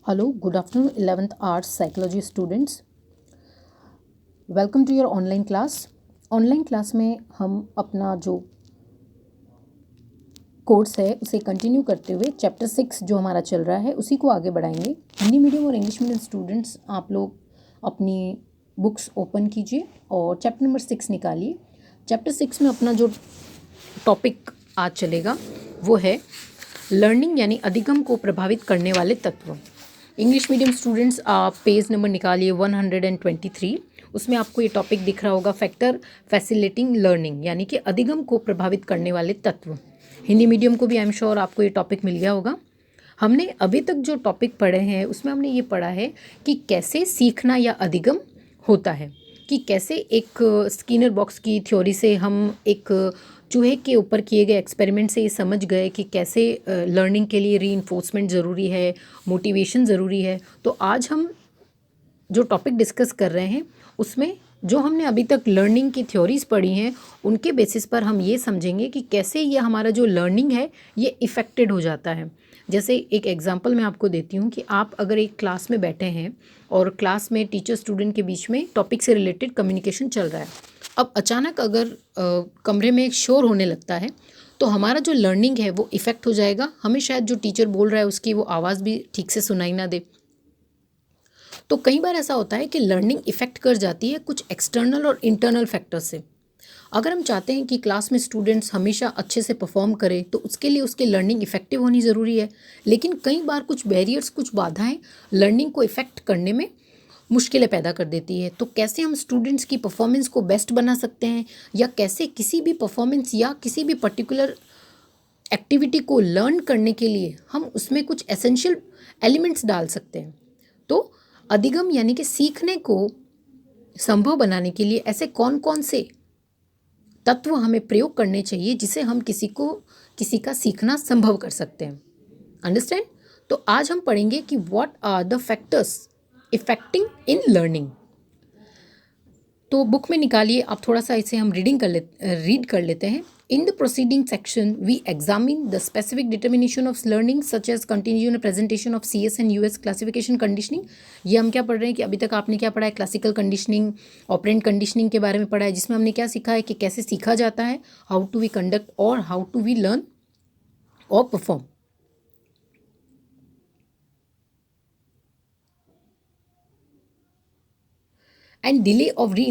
Hello, good afternoon, 11th Arts Psychology students. Welcome to your online class. Online class में हम अपना जो course है उसे कंटिन्यू करते हुए चैप्टर 6 जो हमारा चल रहा है उसी को आगे बढ़ाएंगे. हिंदी मीडियम और इंग्लिश मीडियम स्टूडेंट्स आप लोग अपनी बुक्स ओपन कीजिए और चैप्टर नंबर 6 निकालिए. चैप्टर 6 में अपना जो टॉपिक आज चलेगा वो है लर्निंग यानी अधिगम को प्रभावित करने वाले तत्व. इंग्लिश मीडियम स्टूडेंट्स आप पेज नंबर निकालिए 123. उसमें आपको ये टॉपिक दिख रहा होगा फैक्टर फैसिलिटेटिंग लर्निंग यानी कि अधिगम को प्रभावित करने वाले तत्व. हिंदी मीडियम को भी आई एम श्योर आपको ये टॉपिक मिल गया होगा. हमने अभी तक जो टॉपिक पढ़े हैं उसमें हमने ये पढ़ा है कि कैसे सीखना या अधिगम होता है, कि कैसे एक स्किनर बॉक्स की थ्योरी से हम एक चूहे के ऊपर किए गए एक्सपेरिमेंट से ये समझ गए कि कैसे लर्निंग के लिए रीइंफोर्समेंट ज़रूरी है, मोटिवेशन ज़रूरी है. तो आज हम जो टॉपिक डिस्कस कर रहे हैं उसमें जो हमने अभी तक लर्निंग की थ्योरीज पढ़ी हैं उनके बेसिस पर हम ये समझेंगे कि कैसे ये हमारा जो लर्निंग है ये इफ़ेक्टेड हो जाता है. जैसे एक एग्जांपल मैं आपको देती हूँ कि आप अगर एक क्लास में बैठे हैं और क्लास में टीचर स्टूडेंट के बीच में टॉपिक से रिलेटेड कम्युनिकेशन चल रहा है. अब अचानक अगर कमरे में शोर होने लगता है तो हमारा जो लर्निंग है वो इफ़ेक्ट हो जाएगा. हमें शायद जो टीचर बोल रहा है उसकी वो आवाज़ भी ठीक से सुनाई ना दे. तो कई बार ऐसा होता है कि लर्निंग इफ़ेक्ट कर जाती है कुछ एक्सटर्नल और इंटरनल फैक्टर से. अगर हम चाहते हैं कि क्लास में स्टूडेंट्स हमेशा अच्छे से परफॉर्म करें तो उसके लिए उसकी लर्निंग इफ़ेक्टिव होनी ज़रूरी है. लेकिन कई बार कुछ बैरियर्स, कुछ बाधाएं लर्निंग को इफ़ेक्ट करने में मुश्किलें पैदा कर देती है. तो कैसे हम स्टूडेंट्स की परफॉर्मेंस को बेस्ट बना सकते हैं या कैसे किसी भी परफॉर्मेंस या किसी भी पर्टिकुलर एक्टिविटी को लर्न करने के लिए हम उसमें कुछ एसेंशियल एलिमेंट्स डाल सकते हैं. तो अधिगम यानी कि सीखने को संभव बनाने के लिए ऐसे कौन कौन से तत्व हमें प्रयोग करने चाहिए जिसे हम किसी का सीखना संभव कर सकते हैं. अंडरस्टैंड. तो आज हम पढ़ेंगे कि what are the factors affecting in learning. तो बुक में निकालिए आप, थोड़ा सा इसे हम रीड कर लेते हैं. In the preceding section, we examine the specific determination of learning such as continuation presentation of CS and US classification conditioning. ये हम क्या पढ़ रहे हैं कि अभी तक आपने क्या पढ़ा है, क्लासिकल कंडीशनिंग, ऑपरेंट कंडीशनिंग के बारे में पढ़ा है, जिसमें हमने क्या सीखा है कि कैसे सीखा जाता है, हाउ टू वी कंडक्ट और हाउ टू वी लर्न और परफॉर्म. एंड डिले ऑफ री